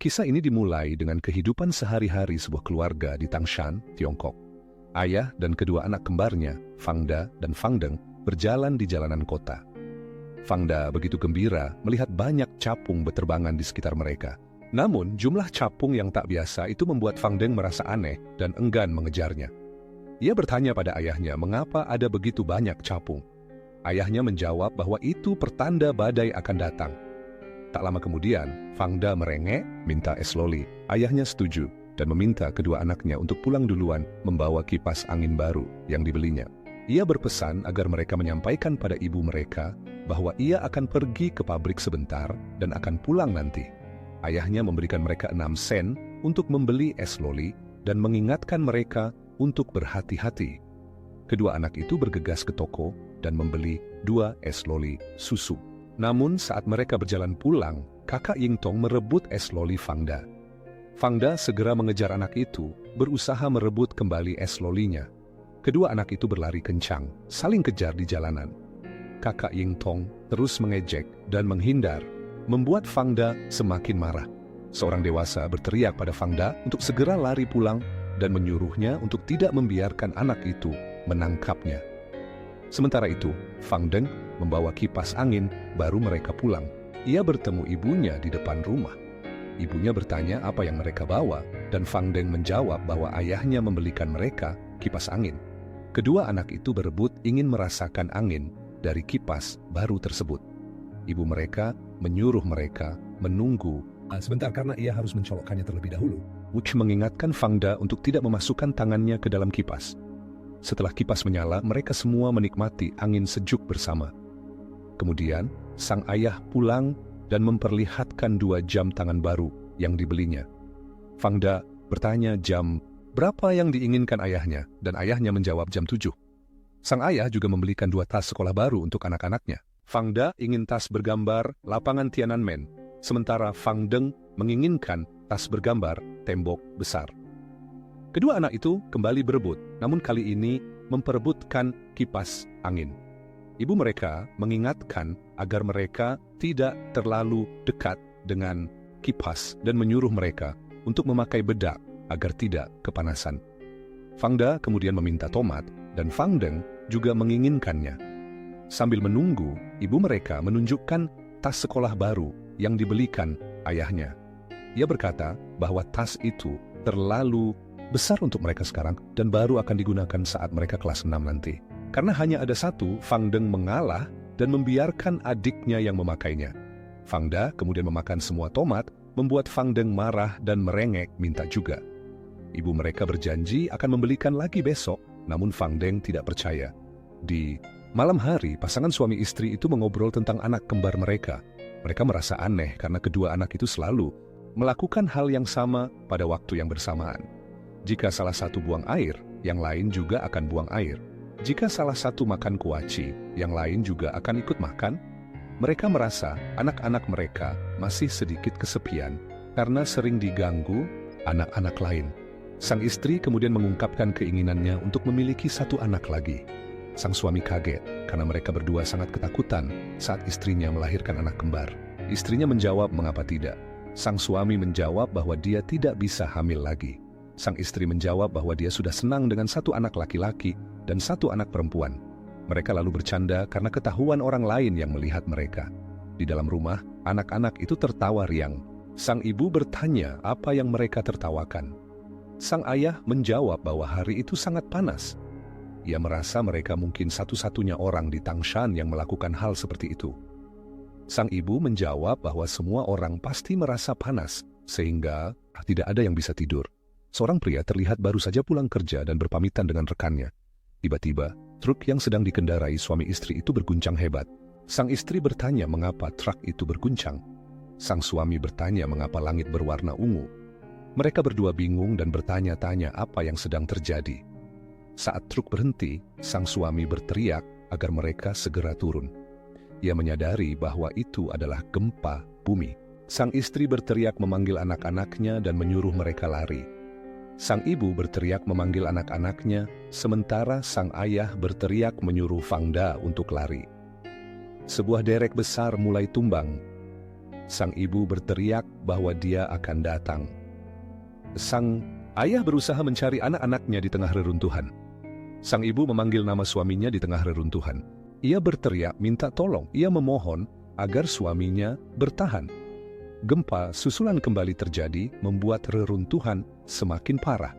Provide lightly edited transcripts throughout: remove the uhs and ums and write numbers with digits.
Kisah ini dimulai dengan kehidupan sehari-hari sebuah keluarga di Tangshan, Tiongkok. Ayah dan kedua anak kembarnya, Fangda dan Fangdeng, berjalan di jalanan kota. Fangda begitu gembira melihat banyak capung berterbangan di sekitar mereka. Namun, jumlah capung yang tak biasa itu membuat Fangdeng merasa aneh dan enggan mengejarnya. Ia bertanya pada ayahnya mengapa ada begitu banyak capung. Ayahnya menjawab bahwa itu pertanda badai akan datang. Tak lama kemudian, Fangda merengek, minta es loli. Ayahnya setuju dan meminta kedua anaknya untuk pulang duluan membawa kipas angin baru yang dibelinya. Ia berpesan agar mereka menyampaikan pada ibu mereka bahwa ia akan pergi ke pabrik sebentar dan akan pulang nanti. Ayahnya memberikan mereka 6 sen untuk membeli es loli dan mengingatkan mereka untuk berhati-hati. Kedua anak itu bergegas ke toko dan membeli 2 es loli susu. Namun saat mereka berjalan pulang, kakak Yingtong merebut es loli Fangda. Fangda segera mengejar anak itu, berusaha merebut kembali es lolinya. Kedua anak itu berlari kencang, saling kejar di jalanan. Kakak Yingtong terus mengejek dan menghindar, membuat Fangda semakin marah. Seorang dewasa berteriak pada Fangda untuk segera lari pulang dan menyuruhnya untuk tidak membiarkan anak itu menangkapnya. Sementara itu, Fangdeng membawa kipas angin, baru mereka pulang. Ia bertemu ibunya di depan rumah. Ibunya bertanya apa yang mereka bawa, dan Fangdeng menjawab bahwa ayahnya membelikan mereka kipas angin. Kedua anak itu berebut ingin merasakan angin dari kipas baru tersebut. Ibu mereka menyuruh mereka menunggu sebentar karena ia harus mencolokkannya terlebih dahulu. Wuch mengingatkan Fangda untuk tidak memasukkan tangannya ke dalam kipas. Setelah kipas menyala, mereka semua menikmati angin sejuk bersama. Kemudian, sang ayah pulang dan memperlihatkan 2 jam tangan baru yang dibelinya. Fangda bertanya jam berapa yang diinginkan ayahnya, dan ayahnya menjawab jam 7. Sang ayah juga membelikan 2 tas sekolah baru untuk anak-anaknya. Fangda ingin tas bergambar lapangan Tiananmen, sementara Fangdeng menginginkan tas bergambar tembok besar. Kedua anak itu kembali berebut, namun kali ini memperebutkan kipas angin. Ibu mereka mengingatkan agar mereka tidak terlalu dekat dengan kipas dan menyuruh mereka untuk memakai bedak agar tidak kepanasan. Fangda kemudian meminta tomat dan Fangdeng juga menginginkannya. Sambil menunggu, ibu mereka menunjukkan tas sekolah baru yang dibelikan ayahnya. Ia berkata bahwa tas itu terlalu besar untuk mereka sekarang dan baru akan digunakan saat mereka kelas 6 nanti. Karena hanya ada satu, Fangdeng mengalah dan membiarkan adiknya yang memakainya. Fangda kemudian memakan semua tomat, membuat Fangdeng marah dan merengek minta juga. Ibu mereka berjanji akan membelikan lagi besok, namun Fangdeng tidak percaya. Di malam hari, pasangan suami istri itu mengobrol tentang anak kembar mereka. Mereka merasa aneh karena kedua anak itu selalu melakukan hal yang sama pada waktu yang bersamaan. Jika salah satu buang air, yang lain juga akan buang air. Jika salah satu makan kuaci, yang lain juga akan ikut makan. Mereka merasa anak-anak mereka masih sedikit kesepian karena sering diganggu anak-anak lain. Sang istri kemudian mengungkapkan keinginannya untuk memiliki 1 anak lagi. Sang suami kaget karena mereka berdua sangat ketakutan saat istrinya melahirkan anak kembar. Istrinya menjawab mengapa tidak. Sang suami menjawab bahwa dia tidak bisa hamil lagi. Sang istri menjawab bahwa dia sudah senang dengan 1 anak laki-laki dan 1 anak perempuan. Mereka lalu bercanda karena ketahuan orang lain yang melihat mereka. Di dalam rumah, anak-anak itu tertawa riang. Sang ibu bertanya apa yang mereka tertawakan. Sang ayah menjawab bahwa hari itu sangat panas. Ia merasa mereka mungkin satu-satunya orang di Tangshan yang melakukan hal seperti itu. Sang ibu menjawab bahwa semua orang pasti merasa panas, sehingga tidak ada yang bisa tidur. Seorang pria terlihat baru saja pulang kerja dan berpamitan dengan rekannya. Tiba-tiba, truk yang sedang dikendarai suami istri itu berguncang hebat. Sang istri bertanya mengapa truk itu berguncang. Sang suami bertanya mengapa langit berwarna ungu. Mereka berdua bingung dan bertanya-tanya apa yang sedang terjadi. Saat truk berhenti, sang suami berteriak agar mereka segera turun. Ia menyadari bahwa itu adalah gempa bumi. Sang istri berteriak memanggil anak-anaknya dan menyuruh mereka lari. Sang ibu berteriak memanggil anak-anaknya, sementara sang ayah berteriak menyuruh Fangda untuk lari. Sebuah derek besar mulai tumbang. sang ibu berteriak bahwa dia akan datang. Sang ayah berusaha mencari anak-anaknya di tengah reruntuhan. Sang ibu memanggil nama suaminya di tengah reruntuhan. Ia berteriak minta tolong, ia memohon agar suaminya bertahan. Gempa susulan kembali terjadi membuat reruntuhan semakin parah.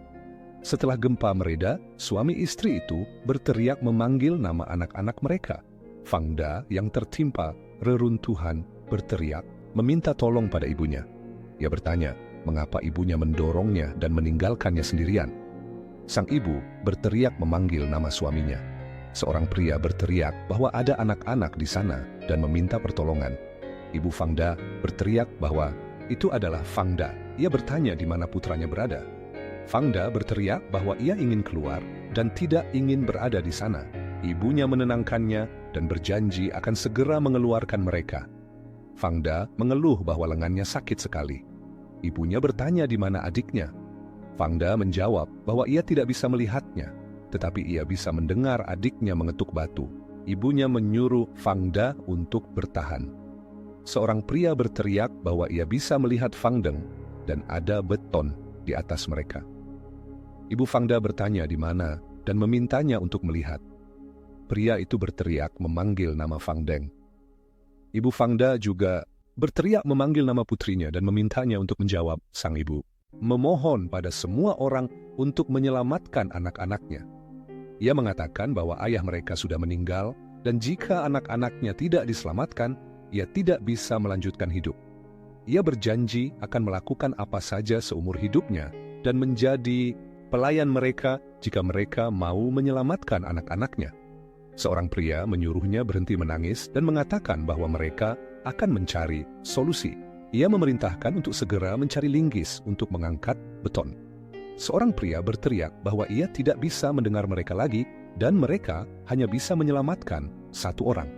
Setelah gempa mereda, suami istri itu berteriak memanggil nama anak-anak mereka. Fangda yang tertimpa reruntuhan berteriak meminta tolong pada ibunya. Ia bertanya, mengapa ibunya mendorongnya dan meninggalkannya sendirian. Sang ibu berteriak memanggil nama suaminya. Seorang pria berteriak bahwa ada anak-anak di sana dan meminta pertolongan. Ibu Fangda berteriak bahwa itu adalah Fangda. Ia bertanya di mana putranya berada. Fangda berteriak bahwa ia ingin keluar dan tidak ingin berada di sana. Ibunya menenangkannya dan berjanji akan segera mengeluarkan mereka. Fangda mengeluh bahwa lengannya sakit sekali. Ibunya bertanya di mana adiknya. Fangda menjawab bahwa ia tidak bisa melihatnya, tetapi ia bisa mendengar adiknya mengetuk batu. Ibunya menyuruh Fangda untuk bertahan. Seorang pria berteriak bahwa ia bisa melihat Fangdeng dan ada beton di atas mereka. Ibu Fangda bertanya di mana dan memintanya untuk melihat. Pria itu berteriak memanggil nama Fangdeng. Ibu Fangda juga berteriak memanggil nama putrinya dan memintanya untuk menjawab. Sang ibu memohon pada semua orang untuk menyelamatkan anak-anaknya. Ia mengatakan bahwa ayah mereka sudah meninggal dan jika anak-anaknya tidak diselamatkan, ia tidak bisa melanjutkan hidup. Ia berjanji akan melakukan apa saja seumur hidupnya dan menjadi pelayan mereka jika mereka mau menyelamatkan anak-anaknya. Seorang pria menyuruhnya berhenti menangis dan mengatakan bahwa mereka akan mencari solusi. Ia memerintahkan untuk segera mencari linggis untuk mengangkat beton. Seorang pria berteriak bahwa ia tidak bisa mendengar mereka lagi dan mereka hanya bisa menyelamatkan satu orang.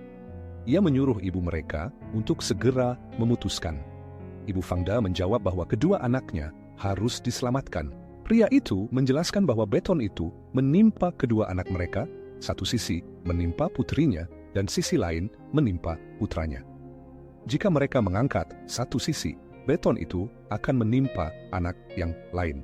Ia menyuruh ibu mereka untuk segera memutuskan. Ibu Fangda menjawab bahwa kedua anaknya harus diselamatkan. Pria itu menjelaskan bahwa beton itu menimpa kedua anak mereka, satu sisi menimpa putrinya dan sisi lain menimpa putranya. Jika mereka mengangkat satu sisi, beton itu akan menimpa anak yang lain.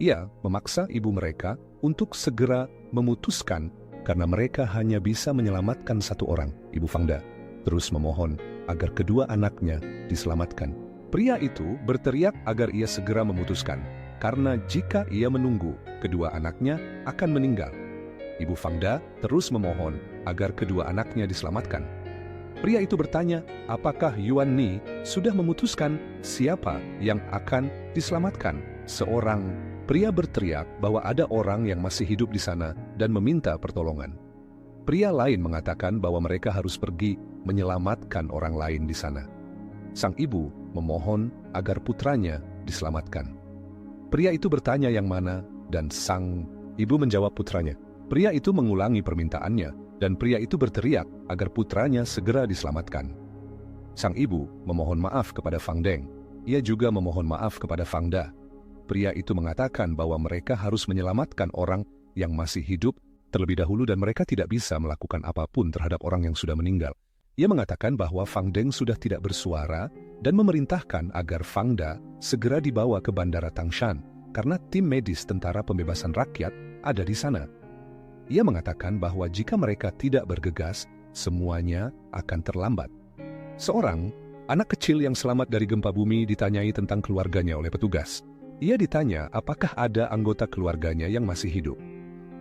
Ia memaksa ibu mereka untuk segera memutuskan karena mereka hanya bisa menyelamatkan satu orang. Ibu Fangda terus memohon agar kedua anaknya diselamatkan. Pria itu berteriak agar ia segera memutuskan, karena jika ia menunggu, kedua anaknya akan meninggal. Ibu Fangda terus memohon agar kedua anaknya diselamatkan. Pria itu bertanya, apakah Yuan Ni sudah memutuskan siapa yang akan diselamatkan? Seorang pria berteriak bahwa ada orang yang masih hidup di sana dan meminta pertolongan. Pria lain mengatakan bahwa mereka harus pergi menyelamatkan orang lain di sana. Sang ibu memohon agar putranya diselamatkan. Pria itu bertanya yang mana, dan sang ibu menjawab putranya. Pria itu mengulangi permintaannya, dan pria itu berteriak agar putranya segera diselamatkan. Sang ibu memohon maaf kepada Fangdeng. Ia juga memohon maaf kepada Fangda. Pria itu mengatakan bahwa mereka harus menyelamatkan orang yang masih hidup terlebih dahulu dan mereka tidak bisa melakukan apapun terhadap orang yang sudah meninggal. Ia mengatakan bahwa Fangdeng sudah tidak bersuara dan memerintahkan agar Fangda segera dibawa ke Bandara Tangshan karena tim medis Tentara Pembebasan Rakyat ada di sana. Ia mengatakan bahwa jika mereka tidak bergegas, semuanya akan terlambat. Seorang anak kecil yang selamat dari gempa bumi ditanyai tentang keluarganya oleh petugas. Ia ditanya apakah ada anggota keluarganya yang masih hidup.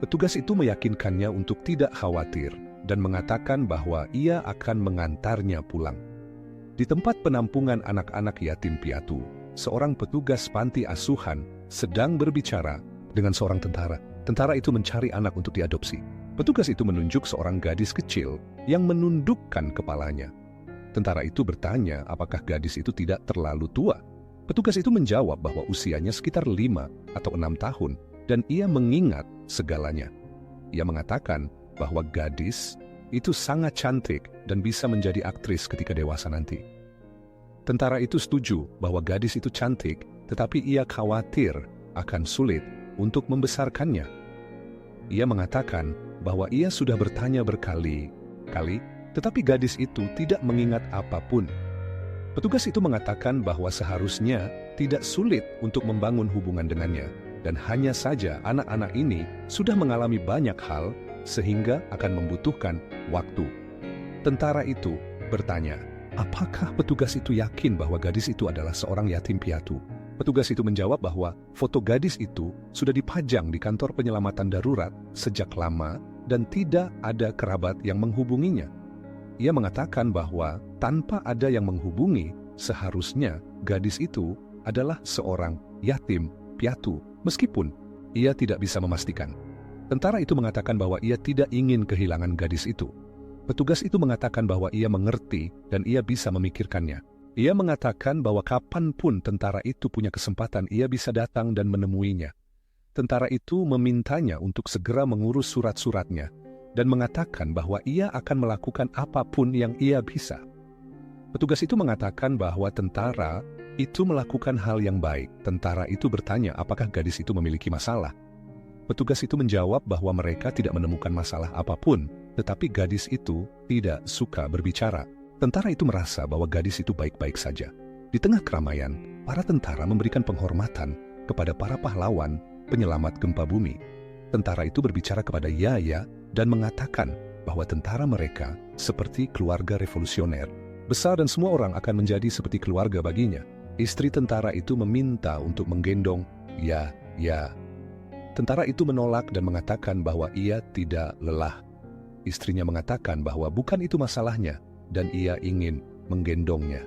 Petugas itu meyakinkannya untuk tidak khawatir dan mengatakan bahwa ia akan mengantarnya pulang. Di tempat penampungan anak-anak yatim piatu, seorang petugas panti asuhan sedang berbicara dengan seorang tentara. Tentara itu mencari anak untuk diadopsi. Petugas itu menunjuk seorang gadis kecil yang menundukkan kepalanya. Tentara itu bertanya apakah gadis itu tidak terlalu tua. Petugas itu menjawab bahwa usianya sekitar 5 atau 6 tahun dan ia mengingat segalanya. Ia mengatakan bahwa gadis itu sangat cantik dan bisa menjadi aktris ketika dewasa nanti. Tentara itu setuju bahwa gadis itu cantik, tetapi ia khawatir akan sulit untuk membesarkannya. Ia mengatakan bahwa ia sudah bertanya berkali-kali, tetapi gadis itu tidak mengingat apapun. Petugas itu mengatakan bahwa seharusnya tidak sulit untuk membangun hubungan dengannya, dan hanya saja anak-anak ini sudah mengalami banyak hal sehingga akan membutuhkan waktu. Tentara itu bertanya, apakah petugas itu yakin bahwa gadis itu adalah seorang yatim piatu? Petugas itu menjawab bahwa foto gadis itu sudah dipajang di kantor penyelamatan darurat sejak lama dan tidak ada kerabat yang menghubunginya. Ia mengatakan bahwa tanpa ada yang menghubungi, seharusnya gadis itu adalah seorang yatim piatu, meskipun ia tidak bisa memastikan. Tentara itu mengatakan bahwa ia tidak ingin kehilangan gadis itu. Petugas itu mengatakan bahwa ia mengerti dan ia bisa memikirkannya. Ia mengatakan bahwa kapanpun tentara itu punya kesempatan, ia bisa datang dan menemuinya. Tentara itu memintanya untuk segera mengurus surat-suratnya dan mengatakan bahwa ia akan melakukan apapun yang ia bisa. Petugas itu mengatakan bahwa tentara itu melakukan hal yang baik. Tentara itu bertanya apakah gadis itu memiliki masalah. Petugas itu menjawab bahwa mereka tidak menemukan masalah apapun, tetapi gadis itu tidak suka berbicara. Tentara itu merasa bahwa gadis itu baik-baik saja. Di tengah keramaian, para tentara memberikan penghormatan kepada para pahlawan penyelamat gempa bumi. Tentara itu berbicara kepada Yaya dan mengatakan bahwa tentara mereka seperti keluarga revolusioner. Besar dan semua orang akan menjadi seperti keluarga baginya. Istri tentara itu meminta untuk menggendong Yaya. Tentara itu menolak dan mengatakan bahwa ia tidak lelah. Istrinya mengatakan bahwa bukan itu masalahnya dan ia ingin menggendongnya.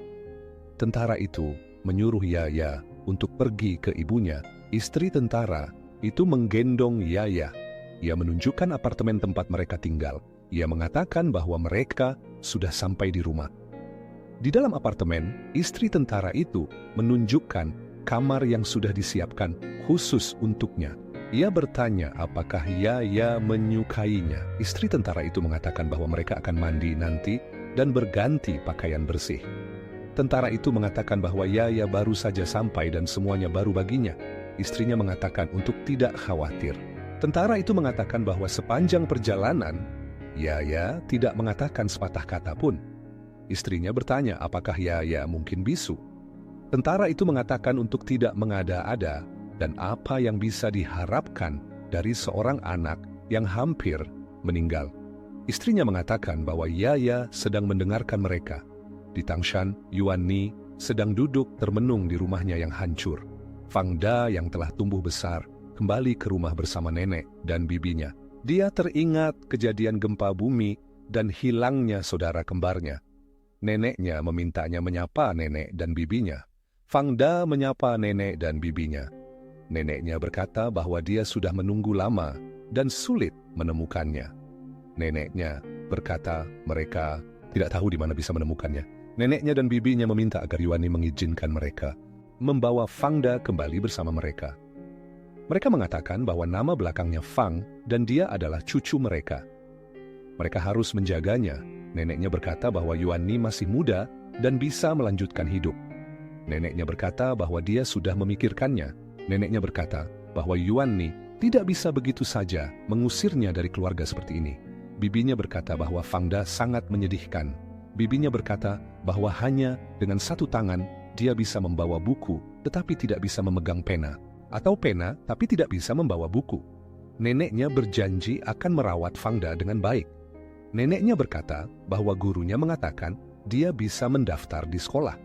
Tentara itu menyuruh Yaya untuk pergi ke ibunya. Istri tentara itu menggendong Yaya. Ia menunjukkan apartemen tempat mereka tinggal. Ia mengatakan bahwa mereka sudah sampai di rumah. Di dalam apartemen, istri tentara itu menunjukkan kamar yang sudah disiapkan khusus untuknya. Ia bertanya apakah Yaya menyukainya. Istri tentara itu mengatakan bahwa mereka akan mandi nanti dan berganti pakaian bersih. Tentara itu mengatakan bahwa Yaya baru saja sampai dan semuanya baru baginya. Istrinya mengatakan untuk tidak khawatir. Tentara itu mengatakan bahwa sepanjang perjalanan, Yaya tidak mengatakan sepatah kata pun. Istrinya bertanya apakah Yaya mungkin bisu. Tentara itu mengatakan untuk tidak mengada-ada dan apa yang bisa diharapkan dari seorang anak yang hampir meninggal. Istrinya mengatakan bahwa Yaya sedang mendengarkan mereka. Di Tangshan, Yuan Ni sedang duduk termenung di rumahnya yang hancur. Fang Da yang telah tumbuh besar kembali ke rumah bersama nenek dan bibinya. Dia teringat kejadian gempa bumi dan hilangnya saudara kembarnya. Neneknya memintanya menyapa nenek dan bibinya. Fang Da menyapa nenek dan bibinya. Neneknya berkata bahwa dia sudah menunggu lama dan sulit menemukannya. Neneknya berkata mereka tidak tahu di mana bisa menemukannya. Neneknya dan bibinya meminta agar Yuan Ni mengizinkan mereka membawa Fang Da kembali bersama mereka. Mereka mengatakan bahwa nama belakangnya Fang dan dia adalah cucu mereka. Mereka harus menjaganya. Neneknya berkata bahwa Yuan Ni masih muda dan bisa melanjutkan hidup. Neneknya berkata bahwa dia sudah memikirkannya. Neneknya berkata bahwa Yuan Ni tidak bisa begitu saja mengusirnya dari keluarga seperti ini. Bibinya berkata bahwa Fang Da sangat menyedihkan. Bibinya berkata bahwa hanya dengan satu tangan dia bisa membawa buku tetapi tidak bisa memegang pena. Atau pena tapi tidak bisa membawa buku. Neneknya berjanji akan merawat Fang Da dengan baik. Neneknya berkata bahwa gurunya mengatakan dia bisa mendaftar di sekolah.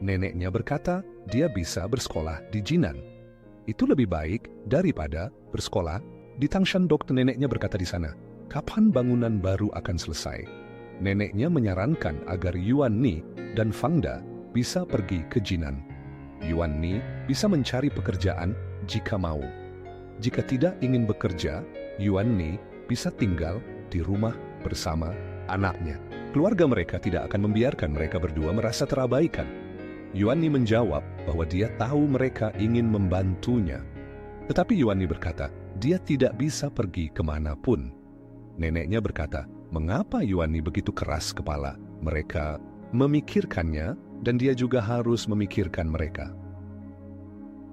Neneknya berkata dia bisa bersekolah di Jinan. Itu lebih baik daripada bersekolah di Tangshan. Dokter neneknya berkata di sana, kapan bangunan baru akan selesai? Neneknya menyarankan agar Yuan Ni dan Fang Da bisa pergi ke Jinan. Yuan Ni bisa mencari pekerjaan jika mau. Jika tidak ingin bekerja, Yuan Ni bisa tinggal di rumah bersama anaknya. Keluarga mereka tidak akan membiarkan mereka berdua merasa terabaikan. Yuan Ni menjawab bahwa dia tahu mereka ingin membantunya. Tetapi Yuan Ni berkata, dia tidak bisa pergi kemanapun. Neneknya berkata, mengapa Yuan Ni begitu keras kepala? Mereka memikirkannya dan dia juga harus memikirkan mereka.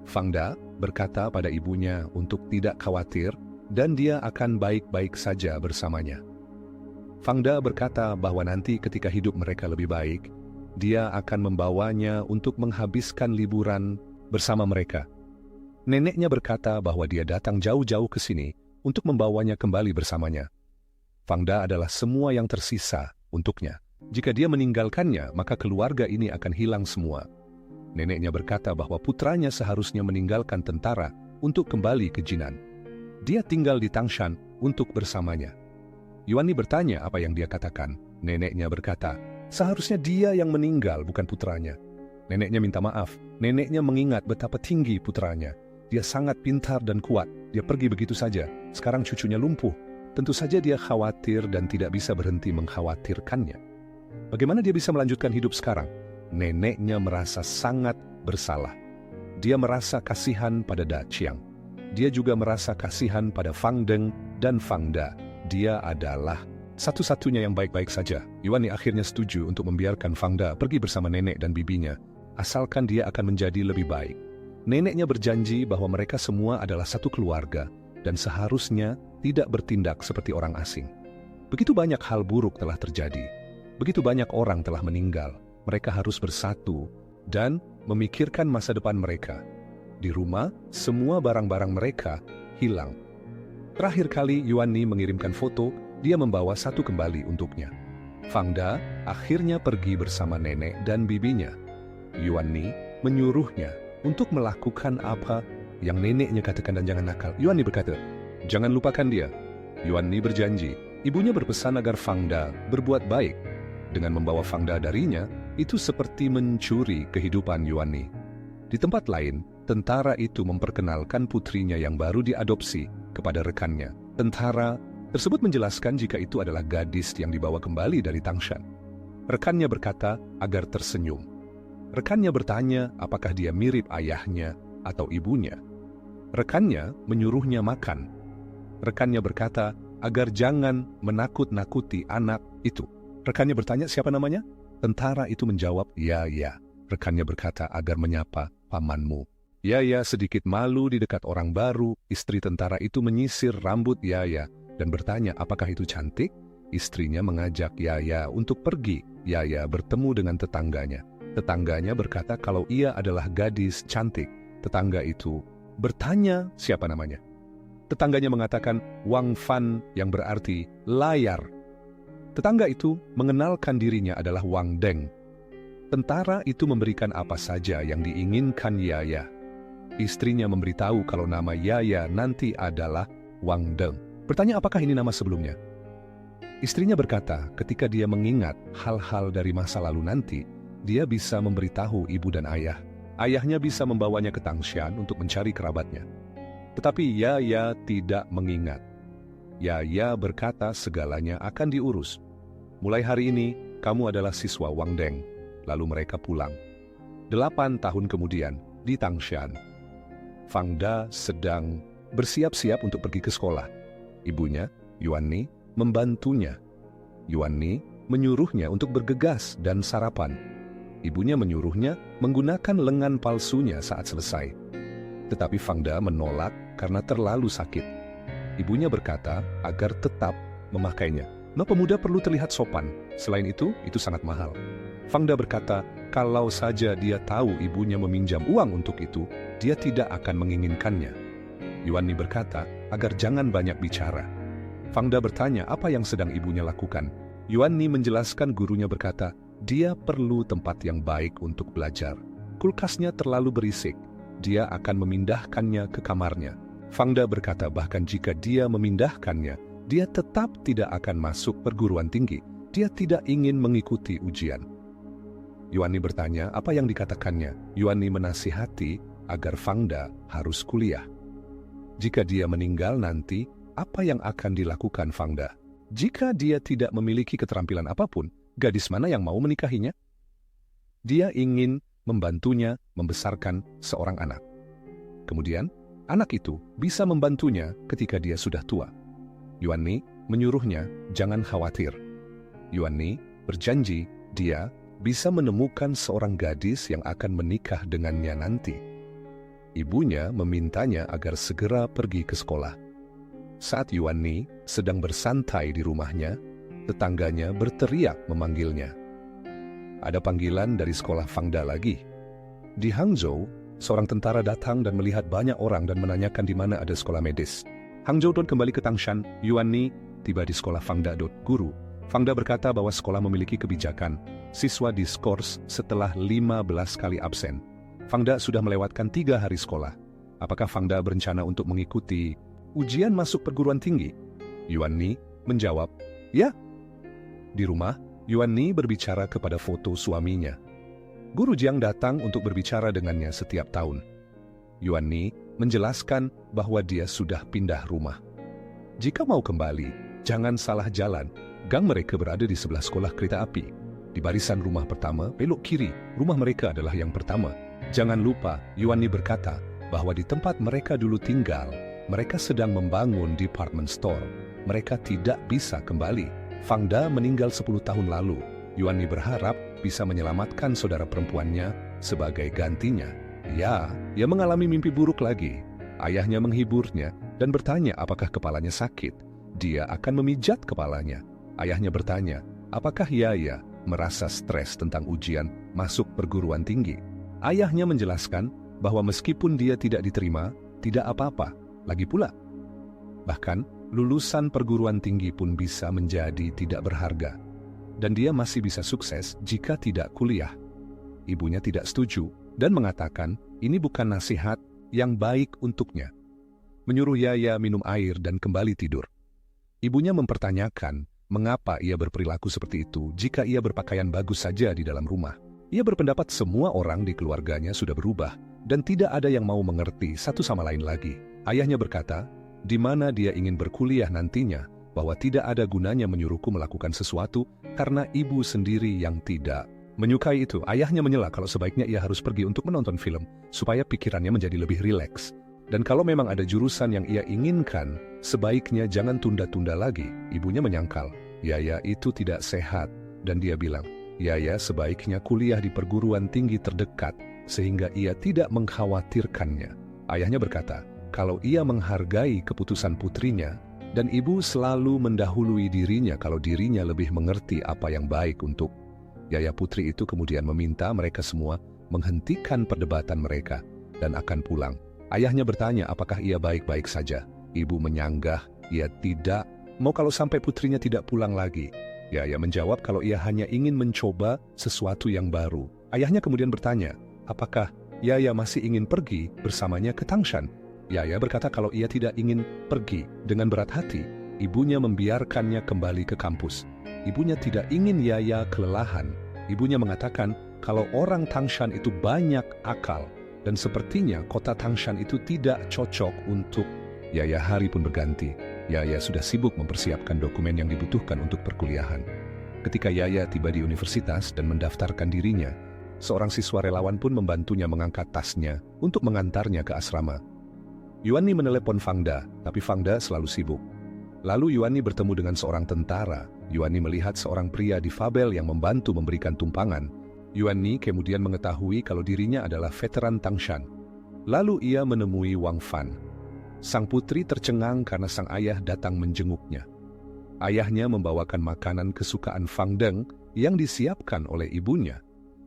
Fang Da berkata pada ibunya untuk tidak khawatir dan dia akan baik-baik saja bersamanya. Fang Da berkata bahwa nanti ketika hidup mereka lebih baik, dia akan membawanya untuk menghabiskan liburan bersama mereka. Neneknya berkata bahwa dia datang jauh-jauh ke sini untuk membawanya kembali bersamanya. Fangda adalah semua yang tersisa untuknya. Jika dia meninggalkannya, maka keluarga ini akan hilang semua. Neneknya berkata bahwa putranya seharusnya meninggalkan tentara untuk kembali ke Jinan. Dia tinggal di Tangshan untuk bersamanya. Yuan Ni bertanya apa yang dia katakan. Neneknya berkata, seharusnya dia yang meninggal, bukan putranya. Neneknya minta maaf. Neneknya mengingat betapa tinggi putranya. Dia sangat pintar dan kuat. Dia pergi begitu saja. Sekarang cucunya lumpuh. Tentu saja dia khawatir dan tidak bisa berhenti mengkhawatirkannya. Bagaimana dia bisa melanjutkan hidup sekarang? Neneknya merasa sangat bersalah. Dia merasa kasihan pada Da Qiang. Dia juga merasa kasihan pada Fang Deng dan Fangda. Dia adalah satu-satunya yang baik-baik saja. Yuan Ni akhirnya setuju untuk membiarkan Fangda pergi bersama nenek dan bibinya, asalkan dia akan menjadi lebih baik. Neneknya berjanji bahwa mereka semua adalah satu keluarga dan seharusnya tidak bertindak seperti orang asing. Begitu banyak hal buruk telah terjadi. Begitu banyak orang telah meninggal. Mereka harus bersatu dan memikirkan masa depan mereka. Di rumah, semua barang-barang mereka hilang. Terakhir kali Yuan Ni mengirimkan foto, dia membawa satu kembali untuknya. Fangda akhirnya pergi bersama nenek dan bibinya. Yuan Ni menyuruhnya untuk melakukan apa yang neneknya katakan dan jangan nakal. Yuan Ni berkata, jangan lupakan dia. Yuan Ni berjanji. Ibunya berpesan agar Fangda berbuat baik. Dengan membawa Fangda darinya, itu seperti mencuri kehidupan Yuan Ni. Di tempat lain, tentara itu memperkenalkan putrinya yang baru diadopsi kepada rekannya. Tentara tersebut menjelaskan jika itu adalah gadis yang dibawa kembali dari Tangshan. Rekannya berkata agar tersenyum. Rekannya bertanya apakah dia mirip ayahnya atau ibunya. Rekannya menyuruhnya makan. Rekannya berkata agar jangan menakut-nakuti anak itu. Rekannya bertanya siapa namanya? Tentara itu menjawab, ya. Rekannya berkata agar menyapa pamanmu. Ya, sedikit malu di dekat orang baru, istri tentara itu menyisir rambut Ya dan bertanya apakah itu cantik? Istrinya mengajak Ya untuk pergi. Ya bertemu dengan tetangganya. Tetangganya berkata kalau ia adalah gadis cantik. Tetangga itu bertanya siapa namanya. Tetangganya mengatakan Wang Fan yang berarti layar. Tetangga itu mengenalkan dirinya adalah Wang Deng. Tentara itu memberikan apa saja yang diinginkan Ya. Istrinya memberitahu kalau nama Ya nanti adalah Wang Deng. Bertanya apakah ini nama sebelumnya. Istrinya berkata ketika dia mengingat hal-hal dari masa lalu nanti, dia bisa memberitahu ibu dan ayah. Ayahnya bisa membawanya ke Tangshan untuk mencari kerabatnya. Tetapi Ya tidak mengingat. Ya berkata segalanya akan diurus. Mulai hari ini, kamu adalah siswa Wang Deng. Lalu mereka pulang. 8 tahun kemudian, di Tangshan, Fangda sedang bersiap-siap untuk pergi ke sekolah. Ibunya, Yuan Ni, membantunya. Yuan Ni menyuruhnya untuk bergegas dan sarapan. Ibunya menyuruhnya menggunakan lengan palsunya saat selesai. Tetapi Fangda menolak karena terlalu sakit. Ibunya berkata agar tetap memakainya. Pemuda perlu terlihat sopan. Selain itu sangat mahal. Fangda berkata, kalau saja dia tahu ibunya meminjam uang untuk itu, dia tidak akan menginginkannya. Yuan Ni berkata agar jangan banyak bicara. Fangda bertanya apa yang sedang ibunya lakukan. Yuan Ni menjelaskan gurunya berkata, dia perlu tempat yang baik untuk belajar. Kulkasnya terlalu berisik. Dia akan memindahkannya ke kamarnya. Fangda berkata bahkan jika dia memindahkannya, dia tetap tidak akan masuk perguruan tinggi. Dia tidak ingin mengikuti ujian. Yuan Ni bertanya apa yang dikatakannya. Yuan Ni menasihati agar Fangda harus kuliah. Jika dia meninggal nanti, apa yang akan dilakukan Fangda? Jika dia tidak memiliki keterampilan apapun, gadis mana yang mau menikahinya? Dia ingin membantunya membesarkan seorang anak. Kemudian, anak itu bisa membantunya ketika dia sudah tua. Yuan Ni menyuruhnya jangan khawatir. Yuan Ni berjanji dia bisa menemukan seorang gadis yang akan menikah dengannya nanti. Ibunya memintanya agar segera pergi ke sekolah. Saat Yuan Ni sedang bersantai di rumahnya, tetangganya berteriak memanggilnya. ada panggilan dari sekolah Fangda lagi. Di Hangzhou, seorang tentara datang dan melihat banyak orang dan menanyakan di mana ada sekolah medis. Hangzhou Don kembali ke Tangshan. Yuan Ni tiba di sekolah Fangda. Guru, Fangda berkata bahwa sekolah memiliki kebijakan. Siswa diskors setelah 15 kali absen. Fangda sudah melewatkan 3 hari sekolah. Apakah Fangda berencana untuk mengikuti ujian masuk perguruan tinggi? Yuan Ni menjawab, ya. Di rumah, Yuan Ni berbicara kepada foto suaminya. Guru Jiang datang untuk berbicara dengannya setiap tahun. Yuan Ni menjelaskan bahwa dia sudah pindah rumah. Jika mau kembali, jangan salah jalan. Gang mereka berada di sebelah sekolah kereta api. Di barisan rumah pertama, belok kiri. Rumah mereka adalah yang pertama. Jangan lupa, Yuan Ni berkata bahwa di tempat mereka dulu tinggal, mereka sedang membangun department store. Mereka tidak bisa kembali. Fangda meninggal 10 tahun lalu. Yuan Ni berharap bisa menyelamatkan saudara perempuannya sebagai gantinya. Ya, ia mengalami mimpi buruk lagi. Ayahnya menghiburnya dan bertanya apakah kepalanya sakit. Dia akan memijat kepalanya. Ayahnya bertanya, apakah Yaya merasa stres tentang ujian masuk perguruan tinggi? Ayahnya menjelaskan bahwa meskipun dia tidak diterima, tidak apa-apa. Lagi pula, bahkan lulusan perguruan tinggi pun bisa menjadi tidak berharga. Dan dia masih bisa sukses jika tidak kuliah. Ibunya tidak setuju dan mengatakan ini bukan nasihat yang baik untuknya. Menyuruh Yaya minum air dan kembali tidur. Ibunya mempertanyakan mengapa ia berperilaku seperti itu jika ia berpakaian bagus saja di dalam rumah. Ia berpendapat semua orang di keluarganya sudah berubah dan tidak ada yang mau mengerti satu sama lain lagi. Ayahnya berkata, di mana dia ingin berkuliah nantinya, bahwa tidak ada gunanya menyuruhku melakukan sesuatu karena ibu sendiri yang tidak menyukai itu. Ayahnya menyela kalau sebaiknya ia harus pergi untuk menonton film supaya pikirannya menjadi lebih rileks. Dan kalau memang ada jurusan yang ia inginkan, sebaiknya jangan tunda-tunda lagi. Ibunya menyangkal, Yaya itu tidak sehat, dan dia bilang, Yaya sebaiknya kuliah di perguruan tinggi terdekat sehingga ia tidak mengkhawatirkannya. Ayahnya berkata, kalau ia menghargai keputusan putrinya, dan ibu selalu mendahului dirinya kalau dirinya lebih mengerti apa yang baik untuk Yaya putri itu kemudian meminta mereka semua menghentikan perdebatan mereka dan akan pulang. Ayahnya bertanya apakah ia baik-baik saja. Ibu menyanggah, ia tidak mau kalau sampai putrinya tidak pulang lagi. Yaya menjawab kalau ia hanya ingin mencoba sesuatu yang baru. Ayahnya kemudian bertanya, apakah Yaya masih ingin pergi bersamanya ke Tangshan? Yaya berkata kalau ia tidak ingin pergi dengan berat hati. Ibunya membiarkannya kembali ke kampus. Ibunya tidak ingin Yaya kelelahan. Ibunya mengatakan kalau orang Tangshan itu banyak akal dan sepertinya kota Tangshan itu tidak cocok untuk Yaya. Hari pun berganti. Yaya sudah sibuk mempersiapkan dokumen yang dibutuhkan untuk perkuliahan. Ketika Yaya tiba di universitas dan mendaftarkan dirinya, seorang siswa relawan pun membantunya mengangkat tasnya untuk mengantarnya ke asrama. Yuan Ni menelepon Fangda, tapi Fangda selalu sibuk. Lalu Yuan Ni bertemu dengan seorang tentara. Yuan Ni melihat seorang pria difabel yang membantu memberikan tumpangan. Yuan Ni kemudian mengetahui kalau dirinya adalah veteran Tangshan. Lalu ia menemui Wang Fan. Sang putri tercengang karena sang ayah datang menjenguknya. Ayahnya membawakan makanan kesukaan Fang Deng yang disiapkan oleh ibunya.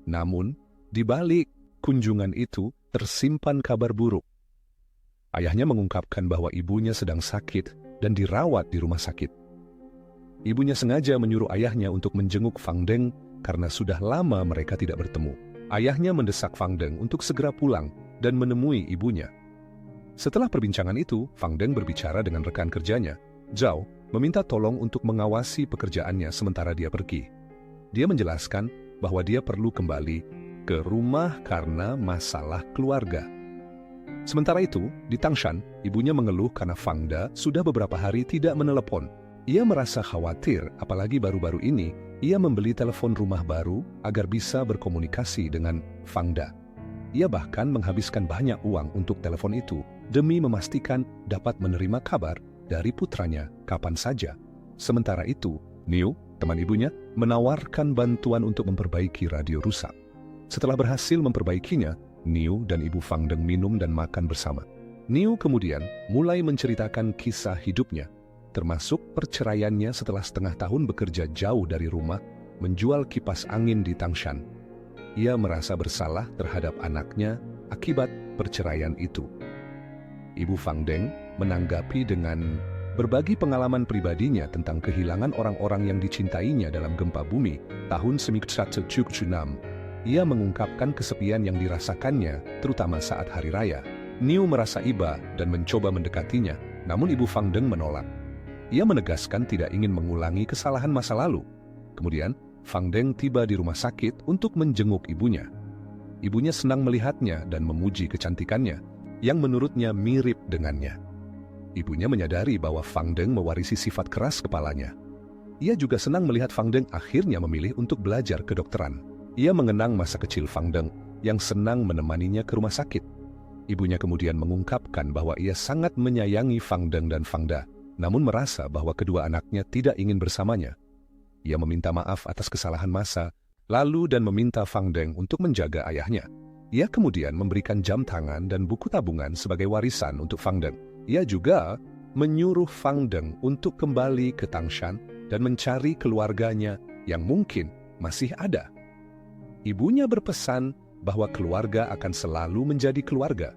Namun, di balik kunjungan itu tersimpan kabar buruk. Ayahnya mengungkapkan bahwa ibunya sedang sakit dan dirawat di rumah sakit. Ibunya sengaja menyuruh ayahnya untuk menjenguk Fang Deng karena sudah lama mereka tidak bertemu. Ayahnya mendesak Fang Deng untuk segera pulang dan menemui ibunya. Setelah perbincangan itu, Fang Deng berbicara dengan rekan kerjanya, Zhao, meminta tolong untuk mengawasi pekerjaannya sementara dia pergi. Dia menjelaskan bahwa dia perlu kembali ke rumah karena masalah keluarga. Sementara itu, di Tangshan, ibunya mengeluh karena Fangda sudah beberapa hari tidak menelepon. Ia merasa khawatir, apalagi baru-baru ini, ia membeli telepon rumah baru agar bisa berkomunikasi dengan Fangda. Ia bahkan menghabiskan banyak uang untuk telepon itu, demi memastikan dapat menerima kabar dari putranya kapan saja. Sementara itu, Niu, teman ibunya, menawarkan bantuan untuk memperbaiki radio rusak. Setelah berhasil memperbaikinya, Niu dan ibu Fang Deng minum dan makan bersama. Niu kemudian mulai menceritakan kisah hidupnya, termasuk perceraiannya setelah setengah tahun bekerja jauh dari rumah menjual kipas angin di Tangshan. Ia merasa bersalah terhadap anaknya akibat perceraian itu. Ibu Fang Deng menanggapi dengan berbagi pengalaman pribadinya tentang kehilangan orang-orang yang dicintainya dalam gempa bumi tahun 1976. Ia mengungkapkan kesepian yang dirasakannya, terutama saat hari raya. Niu merasa iba dan mencoba mendekatinya, namun Ibu Fang Deng menolak. Ia menegaskan tidak ingin mengulangi kesalahan masa lalu. Kemudian, Fang Deng tiba di rumah sakit untuk menjenguk ibunya. Ibunya senang melihatnya dan memuji kecantikannya, yang menurutnya mirip dengannya. Ibunya menyadari bahwa Fang Deng mewarisi sifat keras kepalanya. Ia juga senang melihat Fang Deng akhirnya memilih untuk belajar kedokteran. Ia mengenang masa kecil Fang Deng yang senang menemaninya ke rumah sakit. Ibunya kemudian mengungkapkan bahwa ia sangat menyayangi Fang Deng dan Fangda, namun merasa bahwa kedua anaknya tidak ingin bersamanya. Ia meminta maaf atas kesalahan masa lalu dan meminta Fang Deng untuk menjaga ayahnya. Ia kemudian memberikan jam tangan dan buku tabungan sebagai warisan untuk Fang Deng. Ia juga menyuruh Fang Deng untuk kembali ke Tangshan dan mencari keluarganya yang mungkin masih ada. Ibunya berpesan bahwa keluarga akan selalu menjadi keluarga.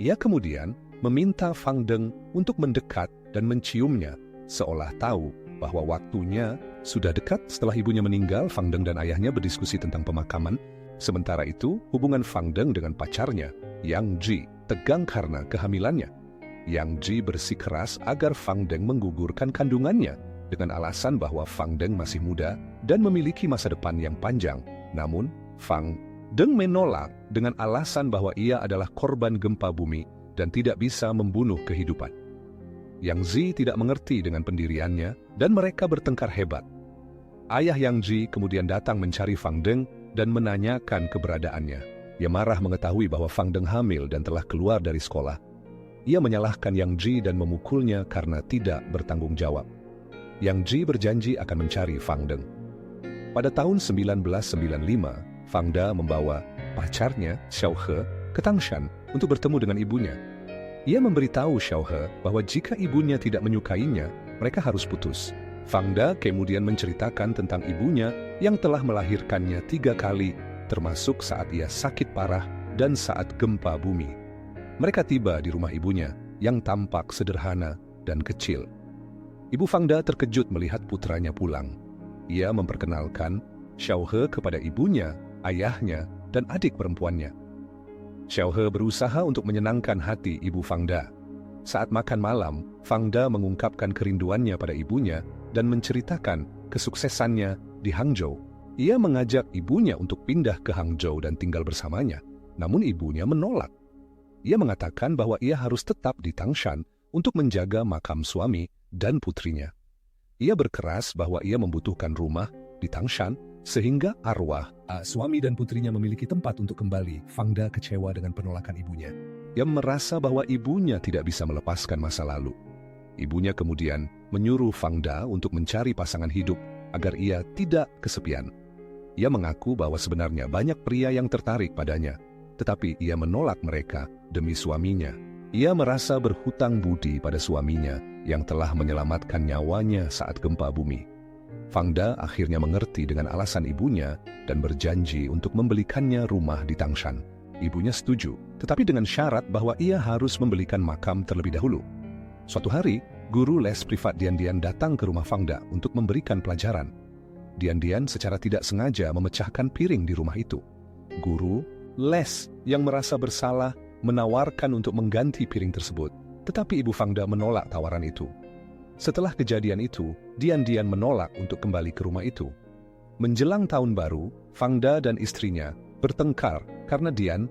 Ia kemudian meminta Fang Deng untuk mendekat dan menciumnya, seolah tahu bahwa waktunya sudah dekat. Setelah ibunya meninggal, Fang Deng dan ayahnya berdiskusi tentang pemakaman. Sementara itu, hubungan Fang Deng dengan pacarnya, Yang Ji, tegang karena kehamilannya. Yang Ji bersikeras agar Fang Deng menggugurkan kandungannya dengan alasan bahwa Fang Deng masih muda dan memiliki masa depan yang panjang. Namun, Fang Deng menolak dengan alasan bahwa ia adalah korban gempa bumi dan tidak bisa membunuh kehidupan. Yang Ji tidak mengerti dengan pendiriannya dan mereka bertengkar hebat. Ayah Yang Ji kemudian datang mencari Fang Deng dan menanyakan keberadaannya. Ia marah mengetahui bahwa Fang Deng hamil dan telah keluar dari sekolah. Ia menyalahkan Yang Ji dan memukulnya karena tidak bertanggung jawab. Yang Ji berjanji akan mencari Fang Deng. Pada tahun 1995, Fangda membawa pacarnya, Xiao He, ke Tangshan untuk bertemu dengan ibunya. Ia memberitahu Xiao He bahwa jika ibunya tidak menyukainya, mereka harus putus. Fangda kemudian menceritakan tentang ibunya yang telah melahirkannya 3 kali, termasuk saat ia sakit parah dan saat gempa bumi. Mereka tiba di rumah ibunya yang tampak sederhana dan kecil. Ibu Fangda terkejut melihat putranya pulang. Ia memperkenalkan Xiao He kepada ibunya, ayahnya, dan adik perempuannya. Xiao He berusaha untuk menyenangkan hati Ibu Fangda. Saat makan malam, Fangda mengungkapkan kerinduannya pada ibunya dan menceritakan kesuksesannya di Hangzhou. Ia mengajak ibunya untuk pindah ke Hangzhou dan tinggal bersamanya, namun ibunya menolak. Ia mengatakan bahwa ia harus tetap di Tangshan untuk menjaga makam suami dan putrinya. Ia berkeras bahwa ia membutuhkan rumah di Tangshan sehingga arwah suami dan putrinya memiliki tempat untuk kembali. Fangda kecewa dengan penolakan ibunya. Ia merasa bahwa ibunya tidak bisa melepaskan masa lalu. Ibunya kemudian menyuruh Fangda untuk mencari pasangan hidup agar ia tidak kesepian. Ia mengaku bahwa sebenarnya banyak pria yang tertarik padanya, tetapi ia menolak mereka demi suaminya. Ia merasa berhutang budi pada suaminya yang telah menyelamatkan nyawanya saat gempa bumi. Fangda akhirnya mengerti dengan alasan ibunya dan berjanji untuk membelikannya rumah di Tangshan. Ibunya setuju, tetapi dengan syarat bahwa ia harus membelikan makam terlebih dahulu. Suatu hari, guru les privat Dian Dian datang ke rumah Fangda untuk memberikan pelajaran. Dian Dian secara tidak sengaja memecahkan piring di rumah itu. Guru les yang merasa bersalah menawarkan untuk mengganti piring tersebut, tetapi Ibu Fangda menolak tawaran itu. Setelah kejadian itu, Dian Dian menolak untuk kembali ke rumah itu. Menjelang tahun baru, Fangda dan istrinya bertengkar karena Dian,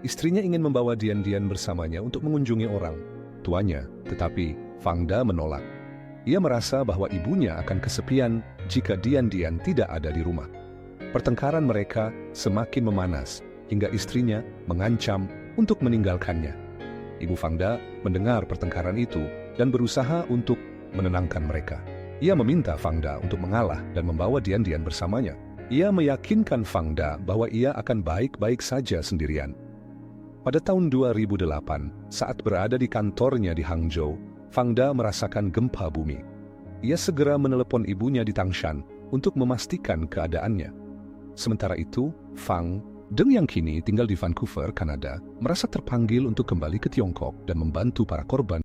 istrinya ingin membawa Dian Dian bersamanya untuk mengunjungi orang tuanya, tetapi Fangda menolak. Ia merasa bahwa ibunya akan kesepian jika Dian Dian tidak ada di rumah. Pertengkaran mereka semakin memanas hingga istrinya mengancam untuk meninggalkannya. Ibu Fangda mendengar pertengkaran itu dan berusaha untuk menenangkan mereka. Ia meminta Fangda untuk mengalah dan membawa Dian Dian bersamanya. Ia meyakinkan Fangda bahwa ia akan baik-baik saja sendirian. Pada tahun 2008, saat berada di kantornya di Hangzhou, Fangda merasakan gempa bumi. Ia segera menelepon ibunya di Tangshan untuk memastikan keadaannya. Sementara itu, Fang Deng yang kini tinggal di Vancouver, Kanada, merasa terpanggil untuk kembali ke Tiongkok dan membantu para korban